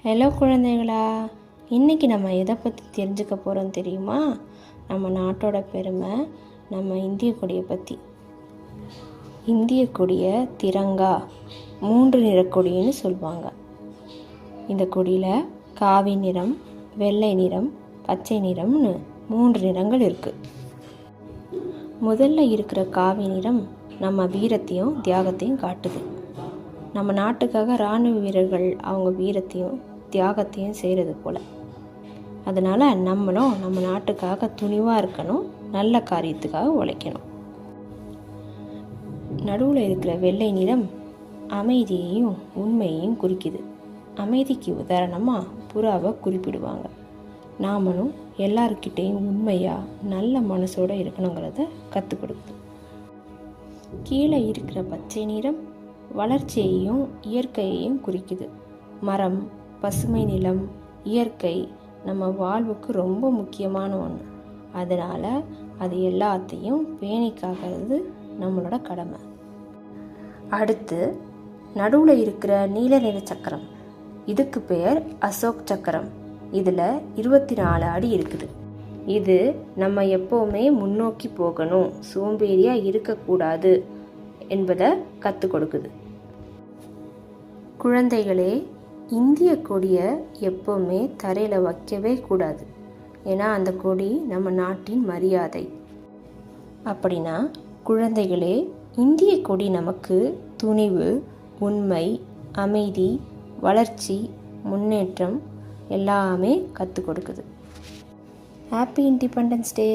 Hello குழந்தைகளா, இன்றைக்கி நம்ம எதை பற்றி தெரிஞ்சுக்க போகிறோம் தெரியுமா? நம்ம நாட்டோட பெருமை, நம்ம இந்திய கொடியை பற்றி. இந்திய கொடியை திரங்கா 3 நிற கொடின்னு சொல்லுவாங்க. இந்த கொடியில் காவி நிறம், வெள்ளை நிறம், பச்சை நிறம்னு 3 நிறங்கள் இருக்குது. முதல்ல இருக்கிற காவி நிறம் நம்ம வீரத்தையும் தியாகத்தையும் காட்டுது. நம்ம நாட்டுக்காக இராணுவ வீரர்கள் அவங்க வீரத்தையும் தியாகத்தையும் செய்கிறது போல். அதனால் நம்மளும் நம்ம நாட்டுக்காக துணிவாக இருக்கணும், நல்ல காரியத்துக்காக உழைக்கணும். நடுவில் இருக்கிற வெள்ளை நிறம் அமைதியையும் உண்மையையும் குறிக்குது. அமைதிக்கு உதாரணமாக புறாவை குறிப்பிடுவாங்க. நாமளும் எல்லாருக்கிட்டேயும் உண்மையாக நல்ல மனசோடு இருக்கணுங்கிறத கற்றுக் கொடுக்குது. கீழே இருக்கிற பச்சை நிறம் வளர்ச்சியையும் இயற்கையையும் குறிக்குது. மரம், பசுமை நிலம், இயற்கை நம்ம வாழ்வுக்கு ரொம்ப முக்கியமான ஒன்று. அதனால் அது எல்லாத்தையும் பேணி காக்கிறது நம்மளோட கடமை. அடுத்து நடுவில் இருக்கிற நீல நிற சக்கரம், இதுக்கு பெயர் அசோக் சக்கரம். இதில் 24 அடி இருக்குது. இது நம்ம எப்போவுமே முன்னோக்கி போகணும், சோம்பேறியாக இருக்கக்கூடாது என்பதை கற்றுக் கொடுக்குது. குழந்தைகளே, இந்திய கொடியை எப்போவுமே தரையில் வைக்கவே கூடாது. ஏன்னா அந்த கொடி நம்ம நாட்டின் மரியாதை. அப்படின்னா குழந்தைகளே, இந்திய கொடி நமக்கு துணிவு, உண்மை, அமைதி, வளர்ச்சி, முன்னேற்றம் எல்லாமே கற்றுக் கொடுக்குது. Happy independence day.